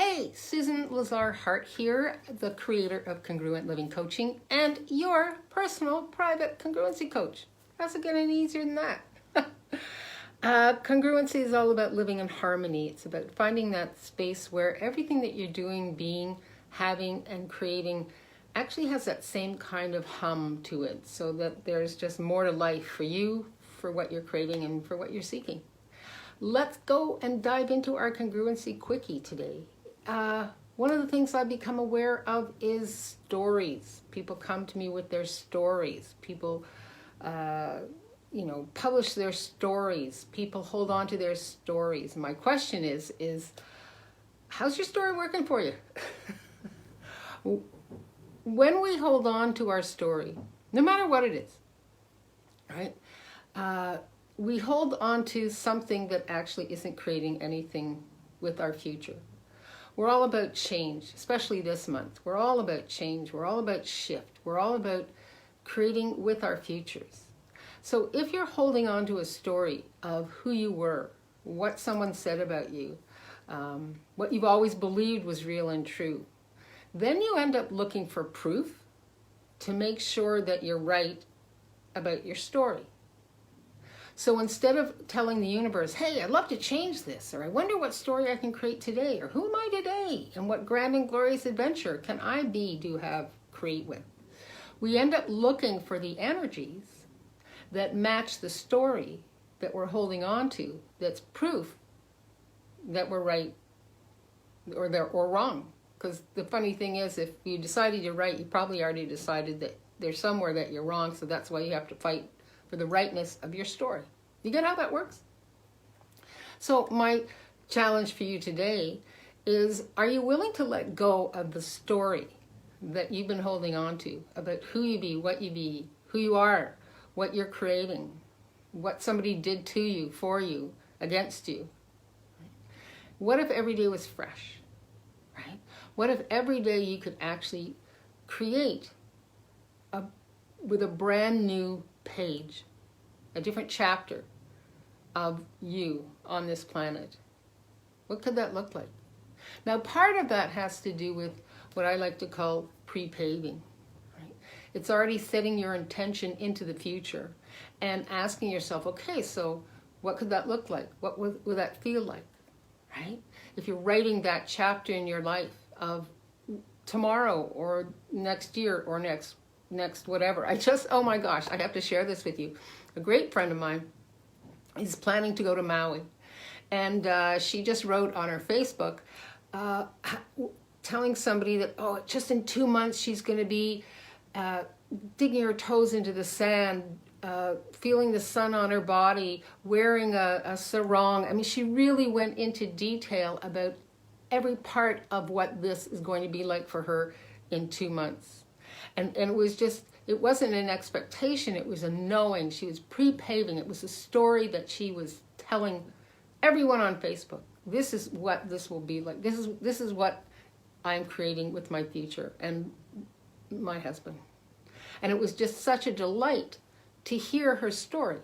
Hey, Susan Lazar-Hart here, the creator of Congruent Living Coaching and your personal private congruency coach. How's it getting any easier than that? Congruency is all about living in harmony. It's about finding that space where everything that you're doing, being, having, and creating actually has that same kind of hum to it, so that there's just more to life for you, for what you're craving, and for what you're seeking. Let's go and dive into our Congruency Quickie today. One of the things I've become aware of is stories. People come to me with their stories. People, publish their stories. People hold on to their stories. My question is how's your story working for you? When we hold on to our story, no matter what it is, right? We hold on to something that actually isn't creating anything with our future. We're all about change, especially this month. We're all about change. We're all about shift. We're all about creating with our futures. So if you're holding on to a story of who you were, what someone said about you, what you've always believed was real and true, then you end up looking for proof to make sure that you're right about your story. So instead of telling the universe, hey, I'd love to change this, or I wonder what story I can create today, or who am I today, and what grand and glorious adventure can I create with, we end up looking for the energies that match the story that we're holding on to, that's proof that we're right or wrong. Because the funny thing is, if you decided you're right, you probably already decided that there's somewhere that you're wrong, so that's why you have to fight for the rightness of your story. You get how that works? So my challenge for you today is, are you willing to let go of the story that you've been holding on to about who you be, who you are, what you're creating, what somebody did to you, for you, against you? What if every day was fresh, right? What if every day you could actually create with a brand new page, a different chapter of you on this planet? What could that look like? Now, part of that has to do with what I like to call pre-paving. Right? It's already setting your intention into the future and asking yourself, okay, so what could that look like? What would that feel like? Right? If you're writing that chapter in your life of tomorrow or next year or next whatever. Oh my gosh, I have to share this with you. A great friend of mine is planning to go to Maui. And she just wrote on her Facebook, telling somebody that, just in 2 months she's going to be digging her toes into the sand, feeling the sun on her body, wearing a sarong. I mean, she really went into detail about every part of what this is going to be like for her in 2 months. And it was just, it wasn't an expectation, it was a knowing. She was pre-paving. It was a story that she was telling everyone on Facebook. This is what this will be like. This is what I'm creating with my future and my husband. And it was just such a delight to hear her story,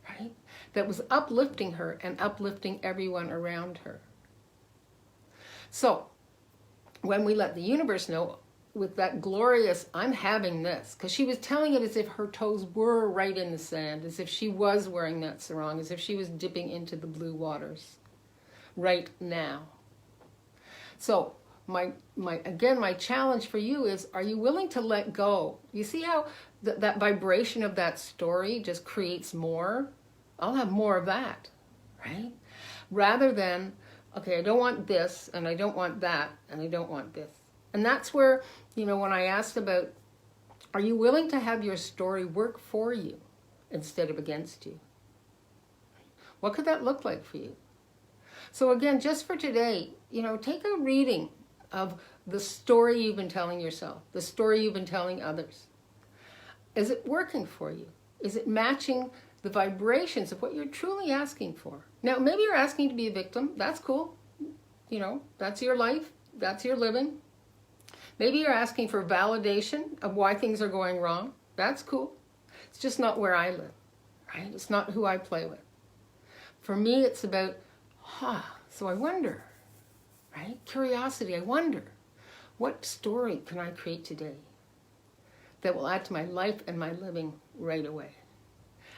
right? That was uplifting her and uplifting everyone around her. So when we let the universe know, with that glorious, I'm having this, because she was telling it as if her toes were right in the sand, as if she was wearing that sarong, as if she was dipping into the blue waters right now. So my challenge for you is, are you willing to let go? You see how that vibration of that story just creates more? I'll have more of that, right? Rather than, okay, I don't want this, and I don't want that, and I don't want this. And that's where, when I asked about, are you willing to have your story work for you instead of against you? What could that look like for you? So again, just for today, take a reading of the story you've been telling yourself, the story you've been telling others. Is it working for you? Is it matching the vibrations of what you're truly asking for? Now, maybe you're asking to be a victim. That's cool. That's your life. That's your living. Maybe you're asking for validation of why things are going wrong. That's cool. It's just not where I live, right? It's not who I play with. For me, it's about, so I wonder, right? Curiosity. I wonder, what story can I create today that will add to my life and my living right away?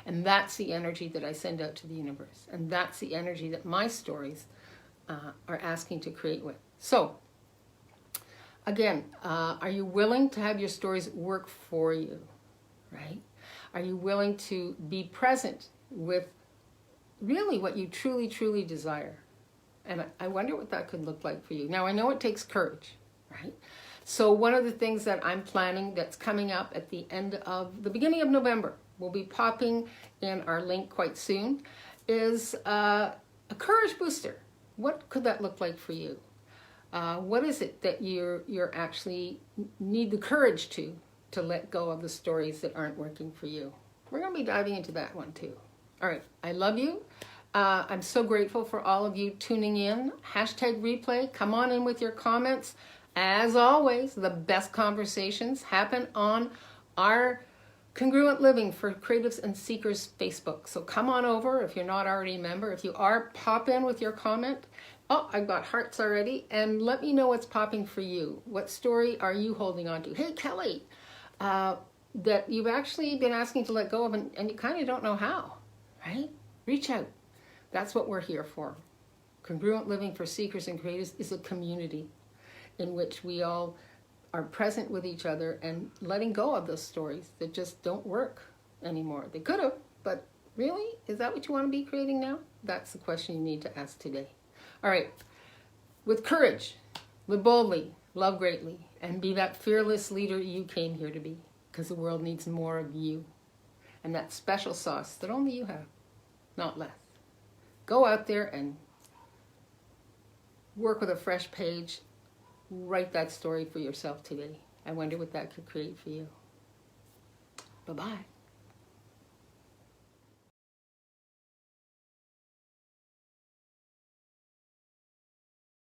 And that's the energy that I send out to the universe. And that's the energy that my stories are asking to create with. So, again, are you willing to have your stories work for you, right? Are you willing to be present with really what you truly, truly desire? And I wonder what that could look like for you. Now, I know it takes courage, right? So one of the things that I'm planning that's coming up at the beginning of November, we'll be popping in our link quite soon, is a courage booster. What could that look like for you? What is it that you're actually need the courage to let go of the stories that aren't working for you? We're going to be diving into that one too. All right, I love you. I'm so grateful for all of you tuning in. Hashtag replay. Come on in with your comments. As always, the best conversations happen on our Congruent Living for Creatives and Seekers Facebook. So come on over if you're not already a member. If you are, pop in with your comment. Oh, I've got hearts already. And let me know what's popping for you. What story are you holding on to? Hey, Kelly, that you've actually been asking to let go of and you kind of don't know how, right? Reach out. That's what we're here for. Congruent Living for Seekers and Creatives is a community in which we all are present with each other and letting go of those stories that just don't work anymore. They could have, but really? Is that what you want to be creating now? That's the question you need to ask today. All right. With courage, live boldly, love greatly, and be that fearless leader you came here to be, because the world needs more of you and that special sauce that only you have, not less. Go out there and work with a fresh page. Write that story for yourself today. I wonder what that could create for you. Bye-bye.